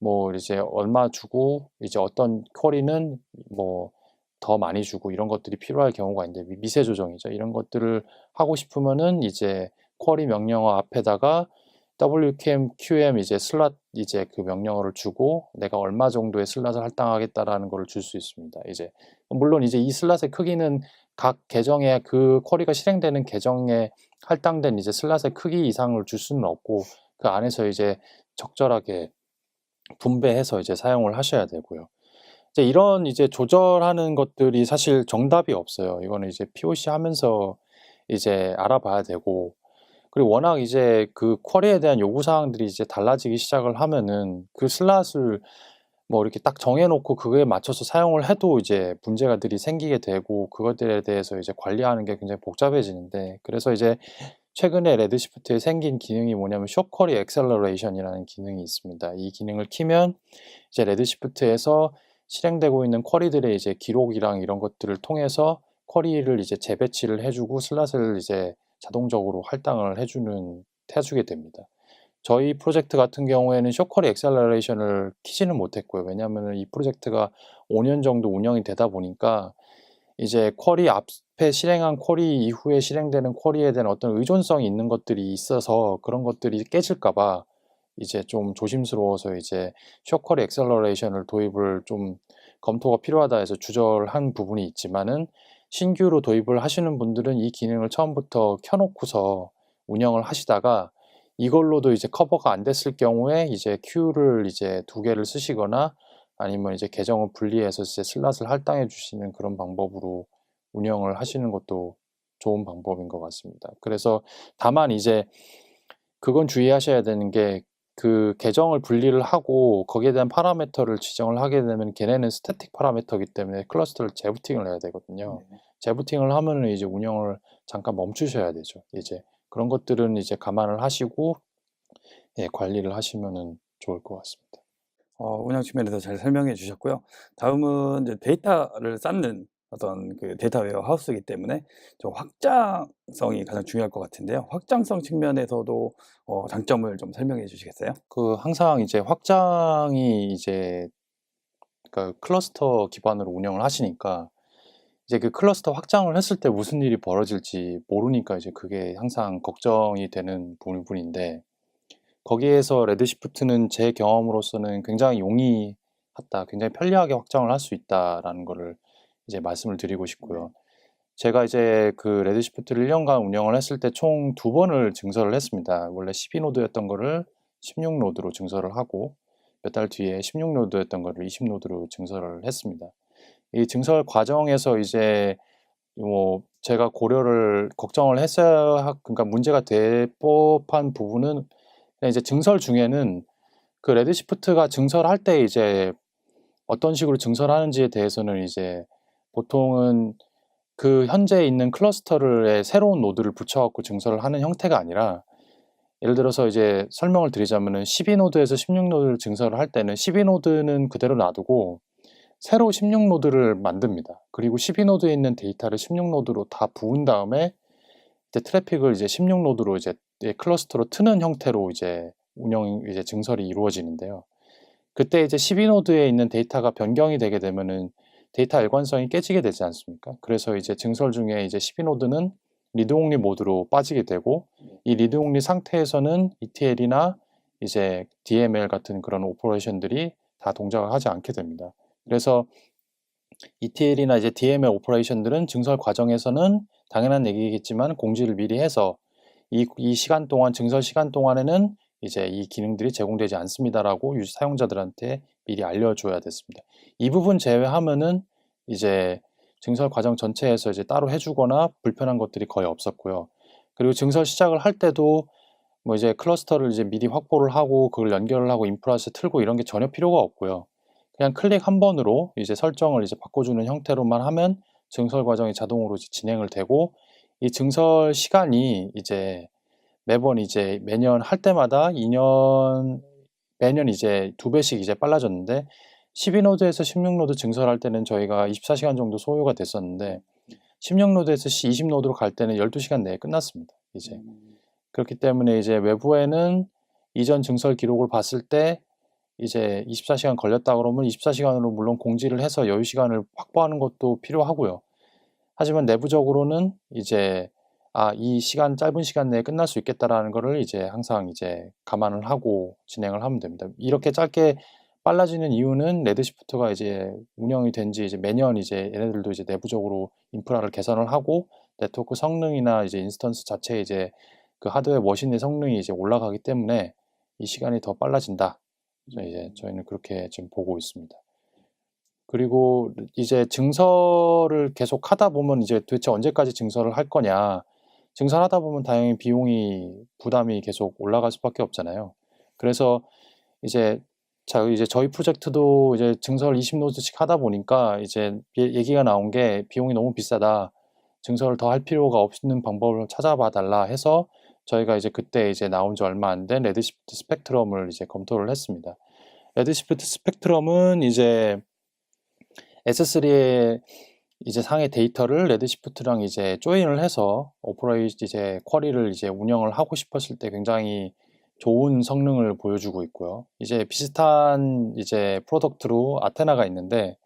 뭐 이제 얼마 주고, 이제 어떤 쿼리는 뭐 더 많이 주고, 이런 것들이 필요할 경우가 있는데, 미세 조정이죠. 이런 것들을 하고 싶으면은 이제 쿼리 명령어 앞에다가 WQM, QM 이제 슬롯 이제 그 명령어를 주고 내가 얼마 정도의 슬롯을 할당하겠다라는 걸 줄 수 있습니다. 이제 물론 이제 이 슬롯의 크기는 각 계정에, 그 쿼리가 실행되는 계정에 할당된 이제 슬롯의 크기 이상을 줄 수는 없고, 그 안에서 이제 적절하게 분배해서 이제 사용을 하셔야 되고요. 이제 이런 이제 조절하는 것들이 사실 정답이 없어요. 이거는 이제 POC 하면서 이제 알아봐야 되고, 그리고 워낙 이제 그 쿼리에 대한 요구 사항들이 이제 달라지기 시작을 하면은 그 슬롯을 뭐 이렇게 딱 정해놓고 그거에 맞춰서 사용을 해도 이제 문제가들이 생기게 되고, 그것들에 대해서 이제 관리하는 게 굉장히 복잡해지는데, 그래서 이제 최근에 레드시프트에 생긴 기능이 뭐냐면 숏쿼리 엑셀러레이션이라는 기능이 있습니다. 이 기능을 키면 이제 레드시프트에서 실행되고 있는 쿼리들의 이제 기록이랑 이런 것들을 통해서 쿼리를 이제 재배치를 해주고 슬롯을 이제 자동적으로 할당을 해주게 됩니다. 저희 프로젝트 같은 경우에는 숏쿼리 엑셀러레이션을 키지는 못했고요. 왜냐하면 이 프로젝트가 5년 정도 운영이 되다 보니까 이제 쿼리 앞에 실행한 쿼리 이후에 실행되는 쿼리에 대한 어떤 의존성이 있는 것들이 있어서 그런 것들이 깨질까봐 이제 좀 조심스러워서 이제 숏쿼리 엑셀러레이션을 도입을 좀 검토가 필요하다 해서 주저한 부분이 있지만은, 신규로 도입을 하시는 분들은 이 기능을 처음부터 켜놓고서 운영을 하시다가 이걸로도 이제 커버가 안 됐을 경우에 이제 큐를 이제 두 개를 쓰시거나, 아니면 이제 계정을 분리해서 이제 슬롯을 할당해 주시는 그런 방법으로 운영을 하시는 것도 좋은 방법인 것 같습니다. 그래서 다만 이제 그건 주의하셔야 되는 게, 그 계정을 분리를 하고 거기에 대한 파라미터를 지정을 하게 되면 걔네는 스태틱 파라미터이기 때문에 클러스터를 재부팅을 해야 되거든요. 네. 재부팅을 하면은 이제 운영을 잠깐 멈추셔야 되죠. 이제 그런 것들은 이제 감안을 하시고 예, 관리를 하시면은 좋을 것 같습니다. 운영 측면에서 잘 설명해 주셨고요. 다음은 이제 데이터를 쌓는 어떤 그 데이터 웨어하우스이기 때문에 좀 확장성이 가장 중요할 것 같은데요. 확장성 측면에서도 장점을 좀 설명해 주시겠어요? 항상 이제 확장이 이제 그러니까 클러스터 기반으로 운영을 하시니까 이제 그 클러스터 확장을 했을 때 무슨 일이 벌어질지 모르니까 이제 그게 항상 걱정이 되는 부분인데, 거기에서 레드시프트는 제 경험으로서는 굉장히 용이하다, 굉장히 편리하게 확장을 할 수 있다라는 거를 이제 말씀을 드리고 싶고요. 제가 이제 그 레드시프트를 1년간 운영을 했을 때 총 2번을 증설을 했습니다. 원래 12노드였던 거를 16노드로 증설을 하고, 몇 달 뒤에 16노드였던 거를 20노드로 증설을 했습니다. 이 증설 과정에서 이제 뭐 제가 걱정을 했어야, 그러니까 문제가 될 법한 부분은 그냥 이제 증설 중에는 그 레드시프트가 증설할 때 이제 어떤 식으로 증설하는지에 대해서는 이제 보통은 그 현재 있는 클러스터를 새로운 노드를 붙여갖고 증설을 하는 형태가 아니라, 예를 들어서 이제 설명을 드리자면은 12노드에서 16노드를 증설을 할 때는 12노드는 그대로 놔두고 새로 16노드를 만듭니다. 그리고 12노드에 있는 데이터를 16노드로 다 부은 다음에 이제 트래픽을 이제 16노드로 이제 클러스터로 트는 형태로 이제 이제 증설이 이루어지는데요. 그때 이제 12노드에 있는 데이터가 변경이 되게 되면은 데이터 일관성이 깨지게 되지 않습니까? 그래서 이제 증설 중에 이제 12노드는 리드 온리 모드로 빠지게 되고, 이 리드 온리 상태에서는 ETL이나 이제 DML 같은 그런 오퍼레이션들이 다 동작을 하지 않게 됩니다. 그래서 ETL이나 이제 DML 오퍼레이션들은 증설 과정에서는 당연한 얘기겠지만 공지를 미리 해서 이 시간 동안, 증설 시간 동안에는 이제 이 기능들이 제공되지 않습니다라고 사용자들한테 미리 알려줘야 됐습니다. 이 부분 제외하면은 이제 증설 과정 전체에서 이제 따로 해주거나 불편한 것들이 거의 없었고요. 그리고 증설 시작을 할 때도 뭐 이제 클러스터를 이제 미리 확보를 하고 그걸 연결을 하고 인프라에서 틀고 이런 게 전혀 필요가 없고요. 그냥 클릭 한 번으로 이제 설정을 이제 바꿔주는 형태로만 하면 증설 과정이 자동으로 이제 진행을 되고, 이 증설 시간이 이제 매번 이제 매년 할 때마다 매년 이제 2배씩 이제 빨라졌는데, 12노드에서 16노드 증설할 때는 저희가 24시간 정도 소요가 됐었는데 16노드에서 20노드로 갈 때는 12시간 내에 끝났습니다. 이제 그렇기 때문에 이제 외부에는 이전 증설 기록을 봤을 때 이제 24시간 걸렸다 그러면 24시간으로 물론 공지를 해서 여유 시간을 확보하는 것도 필요하고요. 하지만 내부적으로는 이제 이 짧은 시간 내에 끝날 수 있겠다라는 거를 이제 항상 이제 감안을 하고 진행을 하면 됩니다. 이렇게 짧게 빨라지는 이유는 레드시프트가 이제 운영이 된 지 이제 매년 이제 얘네들도 이제 내부적으로 인프라를 개선을 하고 네트워크 성능이나 이제 인스턴스 자체 이제 그 하드웨어 머신의 성능이 이제 올라가기 때문에 이 시간이 더 빨라진다. 이제 저희는 그렇게 지금 보고 있습니다. 그리고 이제 증설을 계속 하다 보면 이제 도대체 언제까지 증설을 할 거냐. 증설하다 보면 당연히 부담이 계속 올라갈 수밖에 없잖아요. 그래서 이제 이제 저희 프로젝트도 이제 증설 20노드씩 하다 보니까 이제 얘기가 나온 게 비용이 너무 비싸다. 증설을 더 할 필요가 없는 방법을 찾아봐 달라 해서 저희가 이제 그때 이제 나온 지 얼마 안 된 레드시프트 스펙트럼을 이제 검토를 했습니다. 레드시프트 스펙트럼은 이제 S3의 이제 상의 데이터를 레드시프트랑 이제 조인을 해서 이제 쿼리를 이제 운영을 하고 싶었을 때 굉장히 좋은 성능을 보여주고 있고요. 이제 비슷한 이제 프로덕트로 아테나가 있는데,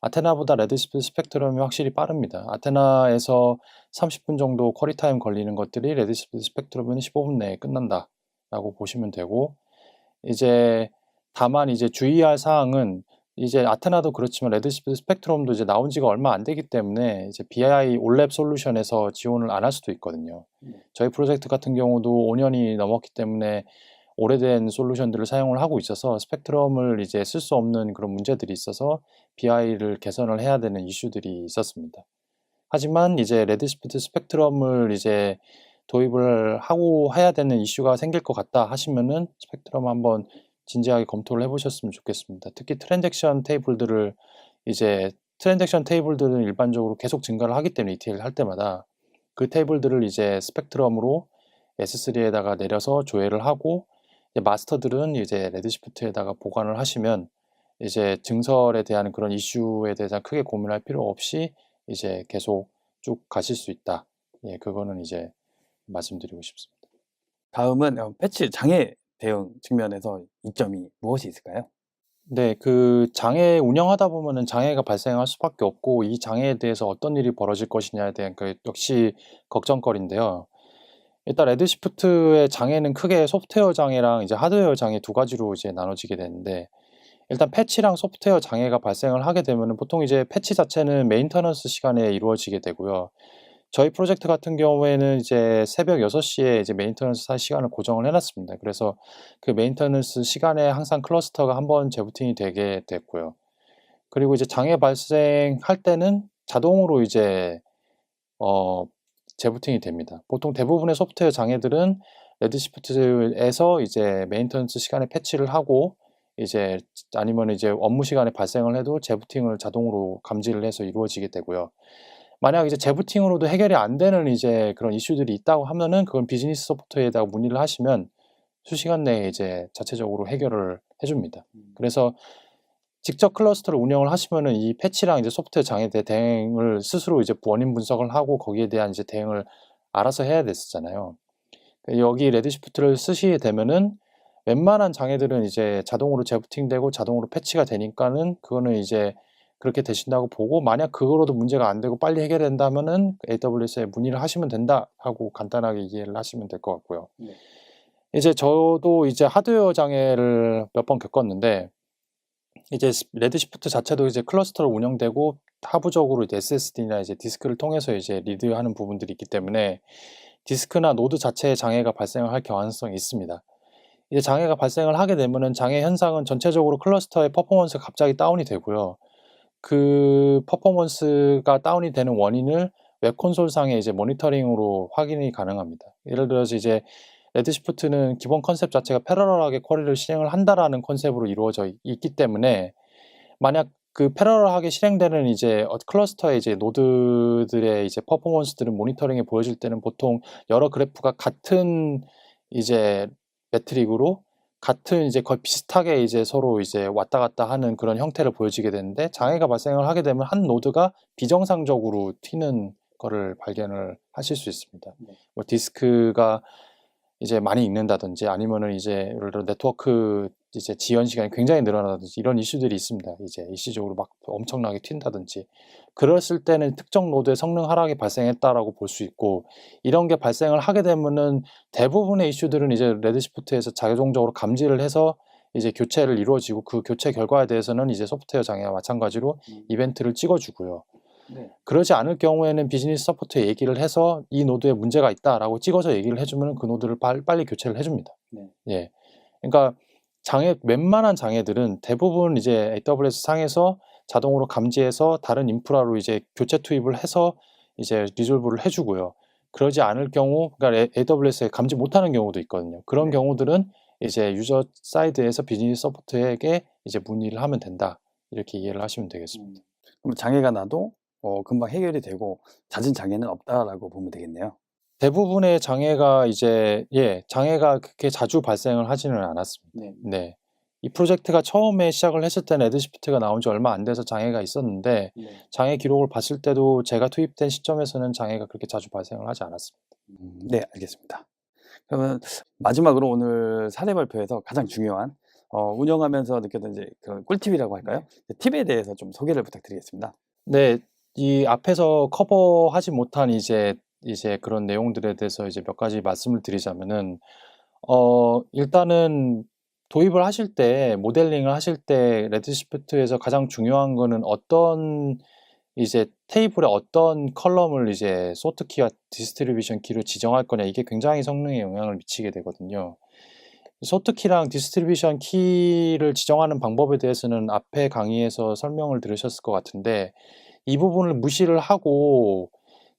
아테나보다 레드시프트 스펙트럼이 확실히 빠릅니다. 아테나에서 30분 정도 쿼리 타임 걸리는 것들이 레드시프트 스펙트럼은 15분 내에 끝난다라고 보시면 되고, 이제 다만 이제 주의할 사항은 이제 아테나도 그렇지만 레드시프트 스펙트럼도 이제 나온 지가 얼마 안 되기 때문에 이제 BI 올랩 솔루션에서 지원을 안 할 수도 있거든요. 저희 프로젝트 같은 경우도 5년이 넘었기 때문에 오래된 솔루션들을 사용을 하고 있어서 스펙트럼을 이제 쓸 수 없는 그런 문제들이 있어서 BI를 개선을 해야 되는 이슈들이 있었습니다. 하지만 이제 레드시프트 스펙트럼을 이제 도입을 하고 해야 되는 이슈가 생길 것 같다 하시면은 스펙트럼 한번 진지하게 검토를 해보셨으면 좋겠습니다. 특히 트랜잭션 테이블들은 일반적으로 계속 증가를 하기 때문에 ETL 할 때마다 그 테이블들을 이제 스펙트럼으로 S3에다가 내려서 조회를 하고, 마스터들은 이제 레드시프트에다가 보관을 하시면 이제 증설에 대한 그런 이슈에 대해서 크게 고민할 필요 없이 이제 계속 쭉 가실 수 있다. 예, 그거는 이제 말씀드리고 싶습니다. 다음은 패치 장애 대응 측면에서 이점이 무엇이 있을까요? 네, 그 장애 운영하다 보면은 장애가 발생할 수밖에 없고 이 장애에 대해서 어떤 일이 벌어질 것이냐에 대한 그 역시 걱정거리인데요. 일단 레드시프트의 장애는 크게 소프트웨어 장애랑 이제 하드웨어 장애 두 가지로 이제 나눠지게 되는데 일단 패치랑 소프트웨어 장애가 발생을 하게 되면은 보통 이제 패치 자체는 메인터넌스 시간에 이루어지게 되고요. 저희 프로젝트 같은 경우에는 이제 새벽 6시에 이제 메인터넌스 할 시간을 고정을 해 놨습니다. 그래서 그 메인터넌스 시간에 항상 클러스터가 한번 재부팅이 되게 됐고요. 그리고 이제 장애 발생할 때는 자동으로 이제 어 재부팅이 됩니다. 보통 대부분의 소프트웨어 장애들은 레드시프트에서 이제 메인터넌스 시간에 패치를 하고 이제 아니면 이제 업무 시간에 발생을 해도 재부팅을 자동으로 감지를 해서 이루어지게 되고요. 만약 이제 재부팅으로도 해결이 안 되는 이제 그런 이슈들이 있다고 하면은 그건 비즈니스 소프트웨어에다가 문의를 하시면 수시간 내에 이제 자체적으로 해결을 해 줍니다. 그래서 직접 클러스터를 운영을 하시면은 이 패치랑 이제 소프트웨어 장애에 대해 대응을 스스로 이제 원인 분석을 하고 거기에 대한 이제 대응을 알아서 해야 됐었잖아요. 여기 레드시프트를 쓰시게 되면은 웬만한 장애들은 이제 자동으로 재부팅되고 자동으로 패치가 되니까는 그거는 이제 그렇게 되신다고 보고 만약 그거로도 문제가 안 되고 빨리 해결된다면은 AWS에 문의를 하시면 된다 하고 간단하게 이해를 하시면 될 것 같고요. 네. 이제 저도 이제 하드웨어 장애를 몇 번 겪었는데 이제 레드시프트 자체도 이제 클러스터로 운영되고 하부적으로 이제 SSD나 이제 디스크를 통해서 이제 리드하는 부분들이 있기 때문에 디스크나 노드 자체에 장애가 발생을 할 경향성이 있습니다. 이제 장애가 발생을 하게 되면은 장애 현상은 전체적으로 클러스터의 퍼포먼스가 갑자기 다운이 되고요. 그 퍼포먼스가 다운이 되는 원인을 웹 콘솔상에 이제 모니터링으로 확인이 가능합니다. 예를 들어서 이제 레드시프트는 기본 컨셉 자체가 패러럴하게 쿼리를 실행을 한다라는 컨셉으로 이루어져 있기 때문에 만약 그 패러럴하게 실행되는 이제 클러스터의 이제 노드들의 이제 퍼포먼스들을 모니터링에 보여줄 때는 보통 여러 그래프가 같은 이제 매트릭으로 같은 이제 거의 비슷하게 이제 서로 이제 왔다 갔다 하는 그런 형태를 보여지게 되는데 장애가 발생을 하게 되면 한 노드가 비정상적으로 튀는 거를 발견을 하실 수 있습니다. 네. 뭐 디스크가 이제 많이 읽는다든지 아니면은 이제 예를 들어 네트워크 이제 지연 시간이 굉장히 늘어나든지 이런 이슈들이 있습니다. 이제 일시적으로 막 엄청나게 튄다든지 그랬을 때는 특정 노드의 성능 하락이 발생했다라고 볼 수 있고 이런 게 발생을 하게 되면은 대부분의 이슈들은 이제 레드시프트에서 자동적으로 감지를 해서 이제 교체를 이루어지고 그 교체 결과에 대해서는 이제 소프트웨어 장애와 마찬가지로 이벤트를 찍어주고요. 네. 그러지 않을 경우에는 비즈니스 서포트에 얘기를 해서 이 노드에 문제가 있다라고 찍어서 얘기를 해주면 그 노드를 빨리 교체를 해줍니다. 네. 예. 그러니까 웬만한 장애들은 대부분 이제 AWS 상에서 자동으로 감지해서 다른 인프라로 이제 교체 투입을 해서 이제 리졸브를 해주고요. 그러지 않을 경우, 그러니까 AWS에 감지 못하는 경우도 있거든요. 그런 네. 경우들은 이제 유저 사이드에서 비즈니스 서포트에게 이제 문의를 하면 된다. 이렇게 이해를 하시면 되겠습니다. 그럼 장애가 나도 금방 해결이 되고 잦은 장애는 없다라고 보면 되겠네요. 대부분의 장애가 이제 장애가 그렇게 자주 발생을 하지는 않았습니다. 네. 네. 이 프로젝트가 처음에 시작을 했을 때는 레드시프트가 나온 지 얼마 안 돼서 장애가 있었는데 네. 장애 기록을 봤을 때도 제가 투입된 시점에서는 장애가 그렇게 자주 발생을 하지 않았습니다. 네, 알겠습니다. 그러면 마지막으로 오늘 사례 발표에서 가장 중요한 운영하면서 느꼈던 이제 그런 꿀팁이라고 할까요? 팁에 대해서 좀 소개를 부탁드리겠습니다. 네. 이 앞에서 커버하지 못한 이제 그런 내용들에 대해서 이제 몇 가지 말씀을 드리자면은 일단은 도입을 하실 때 모델링을 하실 때 레드시프트에서 가장 중요한 거는 어떤 이제 테이블에 어떤 컬럼을 이제 소트 키와 디스트리뷰션 키로 지정할 거냐 이게 굉장히 성능에 영향을 미치게 되거든요. 소트 키랑 디스트리뷰션 키를 지정하는 방법에 대해서는 앞에 강의에서 설명을 들으셨을 것 같은데 이 부분을 무시를 하고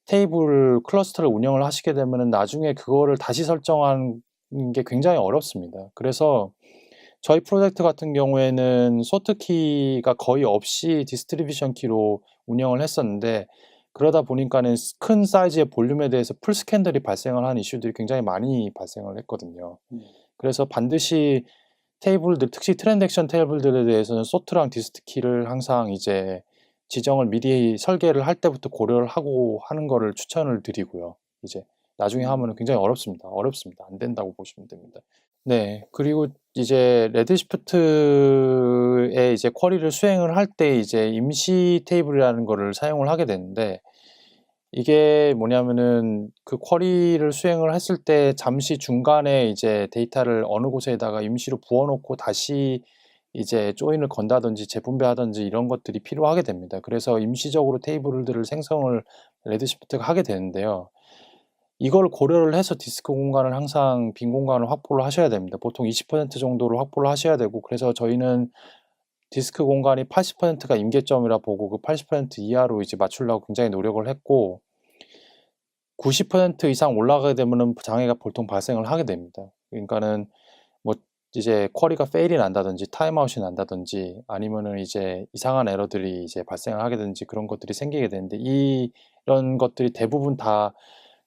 테이블 클러스터를 운영을 하시게 되면은 나중에 그거를 다시 설정하는 게 굉장히 어렵습니다. 그래서 저희 프로젝트 같은 경우에는 소트 키가 거의 없이 디스트리뷰션 키로 운영을 했었는데 그러다 보니까는 큰 사이즈의 볼륨에 대해서 풀 스캔들이 발생을 하는 이슈들이 굉장히 많이 발생을 했거든요. 그래서 반드시 테이블들, 특히 트랜잭션 테이블들에 대해서는 소트랑 디스트 키를 항상 이제 지정을 미리 설계를 할 때부터 고려를 하고 하는 거를 추천을 드리고요. 이제 나중에 하면은 굉장히 어렵습니다. 안 된다고 보시면 됩니다. 네. 그리고 이제 레드시프트에 이제 쿼리를 수행을 할 때 이제 임시 테이블이라는 거를 사용을 하게 되는데, 이게 뭐냐면은 그 쿼리를 수행을 했을 때 잠시 중간에 이제 데이터를 어느 곳에다가 임시로 부어놓고 다시 이제 조인을 건다든지 재분배하든지 이런 것들이 필요하게 됩니다. 그래서 임시적으로 테이블들을 생성을 레드시프트가 하게 되는데요. 이걸 고려를 해서 디스크 공간을 항상 빈 공간을 확보를 하셔야 됩니다. 보통 20% 정도를 확보를 하셔야 되고, 그래서 저희는 디스크 공간이 80%가 임계점이라 보고 그 80% 이하로 이제 맞추려고 굉장히 노력을 했고, 90% 이상 올라가게 되면은 장애가 보통 발생을 하게 됩니다. 그러니까는 뭐 이제 쿼리가 페일이 난다든지 타임아웃이 난다든지 아니면은 이제 이상한 에러들이 이제 발생을 하게 되든지 그런 것들이 생기게 되는데, 이런 것들이 대부분 다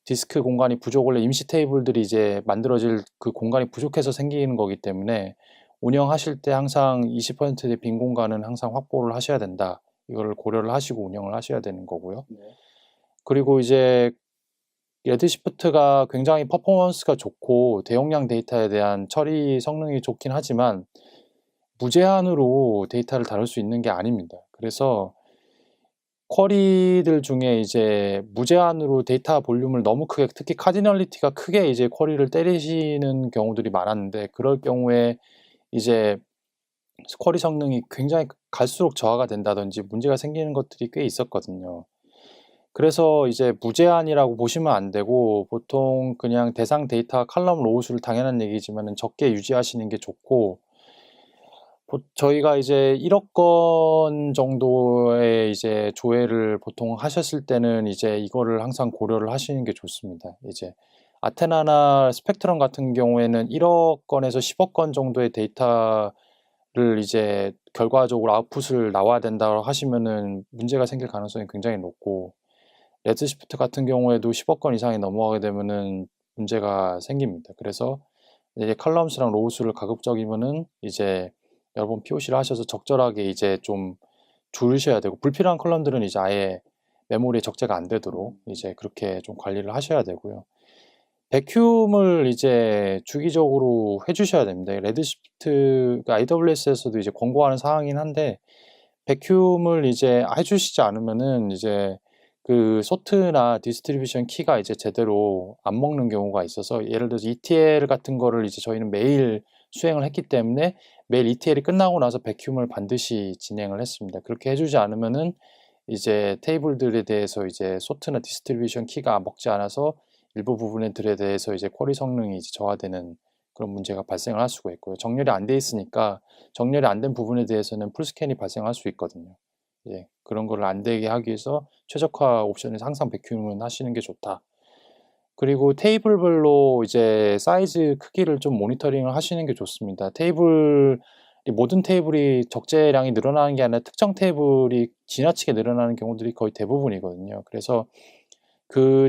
디스크 공간이 원래 임시 테이블들이 이제 만들어질 그 공간이 부족해서 생기는 거기 때문에 운영하실 때 항상 20%의 빈 공간은 항상 확보를 하셔야 된다. 이거를 고려를 하시고 운영을 하셔야 되는 거고요. 네. 그리고 이제 레드시프트가 굉장히 퍼포먼스가 좋고 대용량 데이터에 대한 처리 성능이 좋긴 하지만 무제한으로 데이터를 다룰 수 있는 게 아닙니다. 그래서 쿼리들 중에 이제 무제한으로 데이터 볼륨을 너무 크게, 특히 카디널리티가 크게 이제 쿼리를 때리시는 경우들이 많았는데, 그럴 경우에 이제 쿼리 성능이 굉장히 갈수록 저하가 된다든지 문제가 생기는 것들이 꽤 있었거든요. 그래서 이제 무제한이라고 보시면 안 되고, 보통 그냥 대상 데이터 칼럼 로우 수를 당연한 얘기지만 적게 유지하시는 게 좋고, 저희가 이제 1억 건 정도의 이제 조회를 보통 하셨을 때는 이제 이거를 항상 고려를 하시는 게 좋습니다. 이제 아테나나 스펙트럼 같은 경우에는 1억 건에서 10억 건 정도의 데이터를 이제 결과적으로 아웃풋을 나와야 된다고 하시면은 문제가 생길 가능성이 굉장히 높고, 레드시프트 같은 경우에도 10억 건 이상이 넘어가게 되면은 문제가 생깁니다. 그래서 이제 칼럼수랑 로우수를 가급적이면은 이제 여러 번 POC를 하셔서 적절하게 이제 좀 줄이셔야 되고, 불필요한 컬럼들은 이제 아예 메모리에 적재가 안 되도록 이제 그렇게 좀 관리를 하셔야 되고요. 베큐움을 이제 주기적으로 해주셔야 됩니다. 레드시프트, AWS에서도 이제 권고하는 사항이긴 한데, 베큐움을 이제 해주시지 않으면은 이제 그 소트나 디스트리뷰션 키가 이제 제대로 안 먹는 경우가 있어서, 예를 들어서 ETL 같은 거를 이제 저희는 매일 수행을 했기 때문에 매일 ETL이 끝나고 나서 베큐움을 반드시 진행을 했습니다. 그렇게 해주지 않으면은 이제 테이블들에 대해서 이제 소트나 디스트리뷰션 키가 먹지 않아서 일부 부분들에 대해서 이제 쿼리 성능이 이제 저하되는 그런 문제가 발생을 할 수가 있고요. 정렬이 안 돼 있으니까 정렬이 안 된 부분에 대해서는 풀스캔이 발생할 수 있거든요. 예, 그런 거를 안 되게 하기 위해서 최적화 옵션에서 항상 베큐움은 하시는 게 좋다. 그리고 테이블별로 이제 사이즈 크기를 좀 모니터링을 하시는 게 좋습니다. 모든 테이블이 적재량이 늘어나는 게 아니라 특정 테이블이 지나치게 늘어나는 경우들이 거의 대부분이거든요. 그래서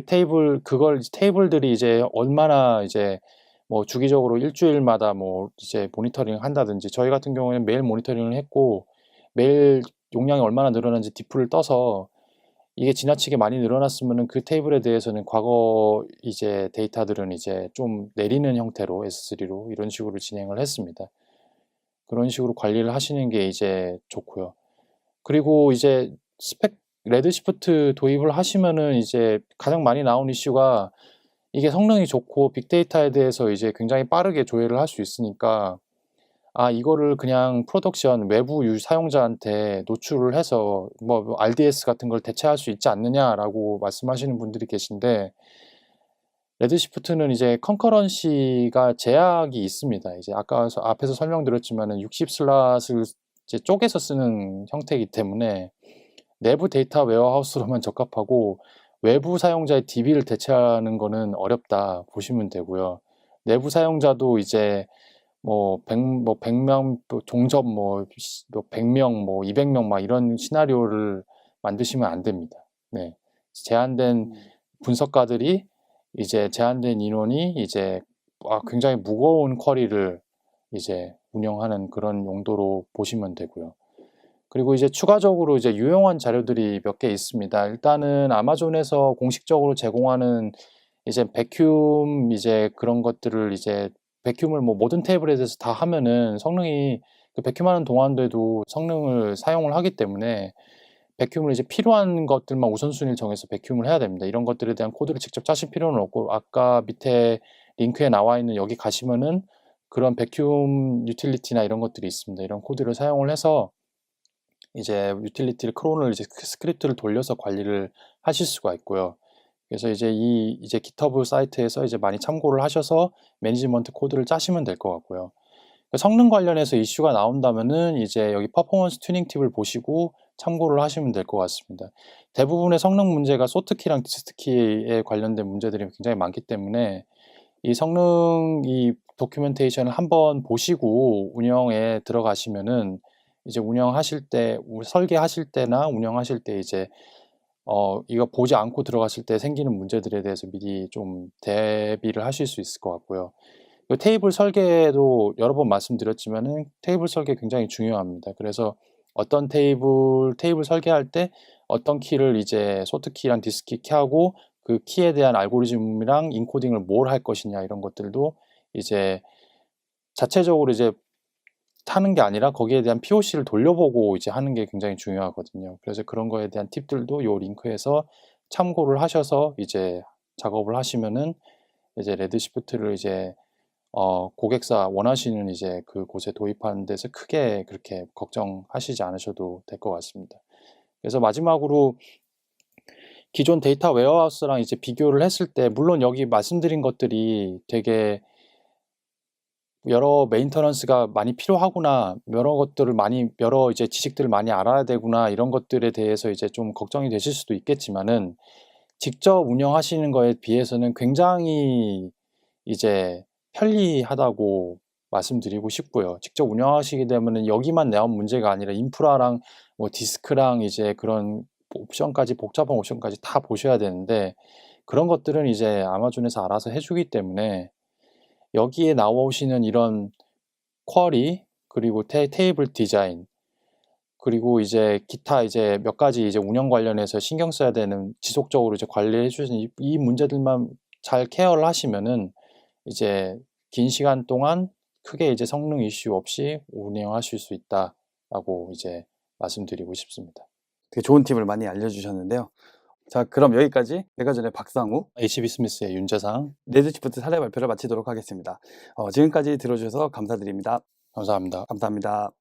테이블들이 이제 얼마나 이제 뭐 주기적으로 일주일마다 뭐 이제 모니터링을 한다든지, 저희 같은 경우에는 매일 모니터링을 했고 매일 용량이 얼마나 늘어난지 디프를 떠서 이게 지나치게 많이 늘어났으면은 그 테이블에 대해서는 과거 이제 데이터들은 이제 좀 내리는 형태로 S3로 이런 식으로 진행을 했습니다. 그런 식으로 관리를 하시는 게 이제 좋고요. 그리고 이제 레드시프트 도입을 하시면은 이제 가장 많이 나온 이슈가, 이게 성능이 좋고 빅데이터에 대해서 이제 굉장히 빠르게 조회를 할 수 있으니까 이거를 그냥 프로덕션 외부 사용자한테 노출을 해서 뭐 RDS 같은 걸 대체할 수 있지 않느냐라고 말씀하시는 분들이 계신데, 레드시프트는 이제 컨커런시가 제약이 있습니다. 이제 아까 앞에서 설명드렸지만은 60 슬롯을 이제 쪼개서 쓰는 형태이기 때문에 내부 데이터 웨어하우스로만 적합하고 외부 사용자의 DB를 대체하는 거는 어렵다 보시면 되고요. 내부 사용자도 이제 뭐 100명 종접 100명 200명 막 이런 시나리오를 만드시면 안 됩니다. 네. 제한된 분석가들이 이제 제한된 인원이 이제 굉장히 무거운 쿼리를 이제 운영하는 그런 용도로 보시면 되고요. 그리고 이제 추가적으로 이제 유용한 자료들이 몇 개 있습니다. 일단은 아마존에서 공식적으로 제공하는 이제 베큐um 이제 그런 것들을 이제 베큐um을 뭐 모든 테이블에 대해서 다 하면은 성능이 그 베큐um하는 동안에도 성능을 사용을 하기 때문에 베큐um을 이제 필요한 것들만 우선순위를 정해서 베큐um을 해야 됩니다. 이런 것들에 대한 코드를 직접 짜실 필요는 없고 아까 밑에 링크에 나와 있는 여기 가시면은 그런 베큐um 유틸리티나 이런 것들이 있습니다. 이런 코드를 사용을 해서 이제 유틸리티를 크론을 이제 스크립트를 돌려서 관리를 하실 수가 있고요. 그래서 이제 이제 GitHub 사이트에서 이제 많이 참고를 하셔서 매니지먼트 코드를 짜시면 될 것 같고요. 성능 관련해서 이슈가 나온다면은 이제 여기 퍼포먼스 튜닝 팁을 보시고 참고를 하시면 될 것 같습니다. 대부분의 성능 문제가 소트키랑 디스트키에 관련된 문제들이 굉장히 많기 때문에 이 성능 이 도큐멘테이션을 한번 보시고 운영에 들어가시면은 이제 운영하실 때 설계하실 때나 운영하실 때 이제 이거 보지 않고 들어갔을 때 생기는 문제들에 대해서 미리 좀 대비를 하실 수 있을 것 같고요. 테이블 설계도 여러 번 말씀드렸지만은 테이블 설계 굉장히 중요합니다. 그래서 어떤 테이블 설계할 때 어떤 키를 이제 소트 키랑 디스키 키하고 그 키에 대한 알고리즘이랑 인코딩을 뭘 할 것이냐 이런 것들도 이제 자체적으로 이제 하는 게 아니라 거기에 대한 POC를 돌려보고 이제 하는 게 굉장히 중요하거든요. 그래서 그런 거에 대한 팁들도 요 링크에서 참고를 하셔서 이제 작업을 하시면은 이제 레드시프트를 이제 고객사 원하시는 이제 그곳에 도입하는 데서 크게 그렇게 걱정하시지 않으셔도 될 것 같습니다. 그래서 마지막으로 기존 데이터 웨어하우스랑 이제 비교를 했을 때 물론 여기 말씀드린 것들이 되게 여러 메인터넌스가 많이 필요하구나, 여러 이제 지식들을 많이 알아야 되구나, 이런 것들에 대해서 이제 좀 걱정이 되실 수도 있겠지만은, 직접 운영하시는 거에 비해서는 굉장히 이제 편리하다고 말씀드리고 싶고요. 직접 운영하시게 되면은 여기만 나온 문제가 아니라 인프라랑 뭐 디스크랑 이제 그런 옵션까지, 복잡한 옵션까지 다 보셔야 되는데, 그런 것들은 이제 아마존에서 알아서 해주기 때문에 여기에 나오시는 이런 쿼리, 그리고 테이블 디자인, 그리고 이제 기타 이제 몇 가지 이제 운영 관련해서 신경 써야 되는, 지속적으로 이제 관리해 주시는 이 문제들만 잘 케어를 하시면은 이제 긴 시간 동안 크게 이제 성능 이슈 없이 운영하실 수 있다라고 이제 말씀드리고 싶습니다. 되게 좋은 팁을 많이 알려주셨는데요. 자, 그럼 여기까지 메가존의 박상우, HB 스미스의 윤재상, 레드시프트 사례 발표를 마치도록 하겠습니다. 지금까지 들어주셔서 감사드립니다. 감사합니다. 감사합니다.